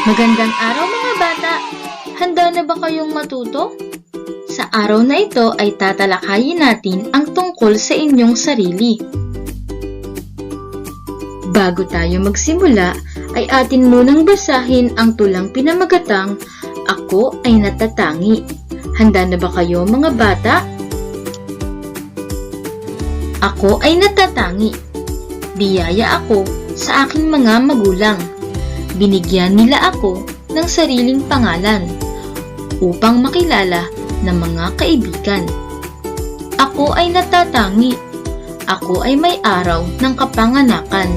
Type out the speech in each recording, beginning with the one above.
Magandang araw mga bata! Handa na ba kayong matuto? Sa araw na ito ay tatalakayin natin ang tungkol sa inyong sarili. Bago tayo magsimula, ay atin munang basahin ang tulang pinamagatang Ako ay Natatangi. Handa na ba kayo mga bata? Ako ay natatangi. Biyaya ako sa aking mga magulang. Binigyan nila ako ng sariling pangalan upang makilala ng mga kaibigan. Ako ay natatangi. Ako ay may araw ng kapanganakan.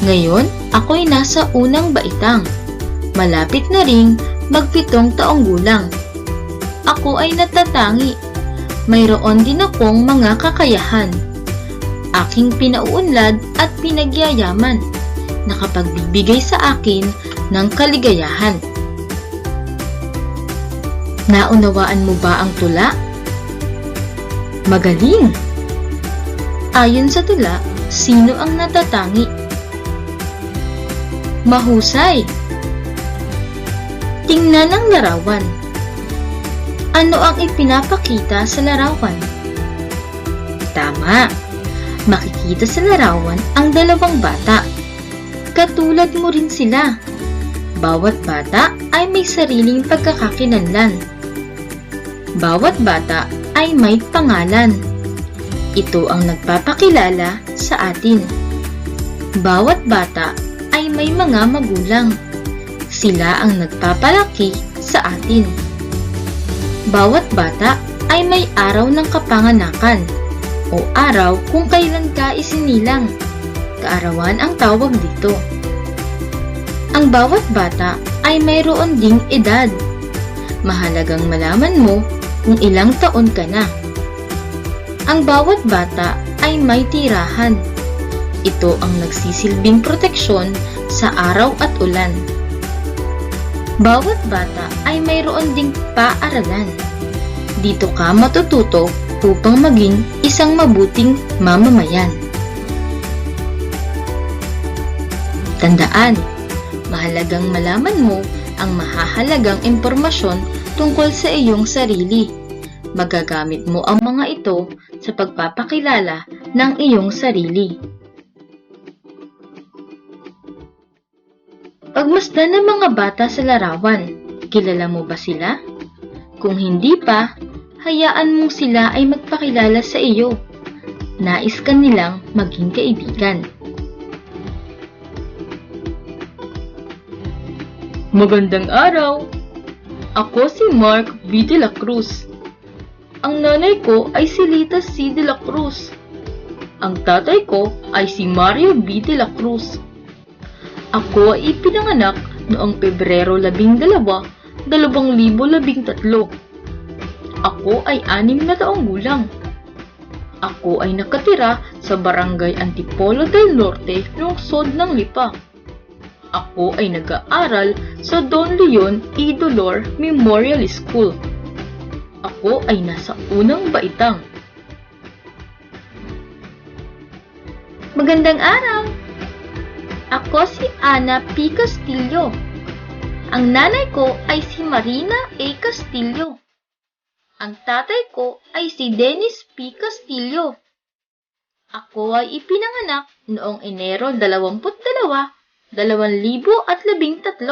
Ngayon, ako'y nasa unang baitang. Malapit na ring mag-7 taong gulang. Ako ay natatangi. Mayroon din akong mga kakayahan. Aking pinauunlad at pinagyayaman na kapagbibigay sa akin ng kaligayahan. Naunawaan mo ba ang tula? Magaling! Ayon sa tula, sino ang natatangi? Mahusay! Tingnan ang larawan. Ano ang ipinapakita sa larawan? Tama! Makikita sa larawan ang dalawang bata. Katulad mo rin sila. Bawat bata ay may sariling pagkakakilanlan. Bawat bata ay may pangalan. Ito ang nagpapakilala sa atin. Bawat bata ay may mga magulang. Sila ang nagpapalaki sa atin. Bawat bata ay may araw ng kapanganakan o araw kung kailan ka isinilang. Kaarawan ang tawag dito. Ang bawat bata ay mayroon ding edad. Mahalagang malaman mo kung ilang taon ka na. Ang bawat bata ay may tirahan. Ito ang nagsisilbing proteksyon sa araw at ulan. Bawat bata ay mayroon ding paaralan. Dito ka matututo upang maging isang mabuting mamamayan. Tandaan, mahalagang malaman mo ang mahahalagang impormasyon tungkol sa iyong sarili. Magagamit mo ang mga ito sa pagpapakilala ng iyong sarili. Pagmasdan ng mga bata sa larawan, kilala mo ba sila? Kung hindi pa, hayaan mong sila ay magpakilala sa iyo. Nais ka nilang maging kaibigan. Magandang araw! Ako si Mark B. de la Cruz. Ang nanay ko ay si Lita C. de la Cruz. Ang tatay ko ay si Mario B. de la Cruz. Ako ay ipinanganak noong Pebrero 12, 2013. Ako ay 6 na taong gulang. Ako ay nakatira sa Barangay Antipolo del Norte, lungsod ng Lipa. Ako ay nag-aaral sa Don Leon E. Dolor Memorial School. Ako ay nasa unang baitang. Magandang araw! Ako si Ana P. Castillo. Ang nanay ko ay si Marina A. Castillo. Ang tatay ko ay si Dennis P. Castillo. Ako ay ipinanganak noong Enero 22, 2013.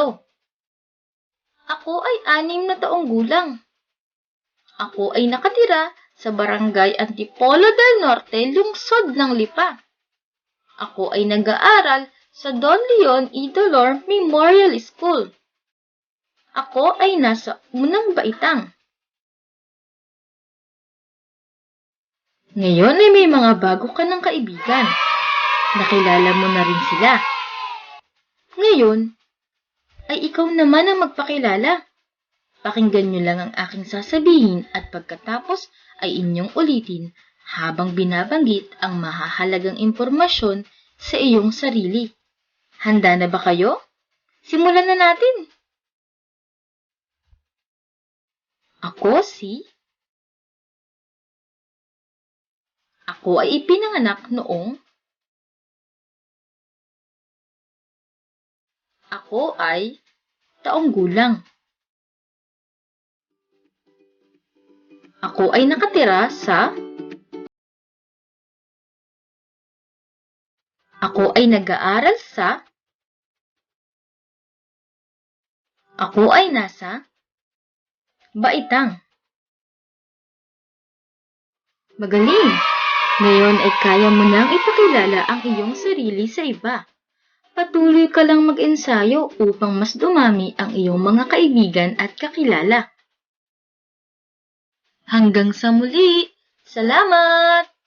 Ako ay 6 na taong gulang. Ako ay nakatira sa Barangay Antipolo del Norte, lungsod ng Lipa. Ako ay nag-aaral sa Don Leon E. Dolor Memorial School. Ako ay nasa unang baitang. Ngayon ay may mga bago ka ng kaibigan. Nakilala mo na rin sila. Ngayon, ay ikaw naman ang magpakilala. Pakinggan nyo lang ang aking sasabihin at pagkatapos ay inyong ulitin habang binabanggit ang mahahalagang impormasyon sa iyong sarili. Handa na ba kayo? Simulan na natin! Ako ay ipinanganak noong Ako ay taong gulang. Ako ay nakatira sa... Ako ay nag-aaral sa... Ako ay nasa... Baitang. Magaling! Ngayon ay kaya mo nang ipakilala ang iyong sarili sa iba. Patuloy ka lang mag-ensayo upang mas dumami ang iyong mga kaibigan at kakilala. Hanggang sa muli! Salamat!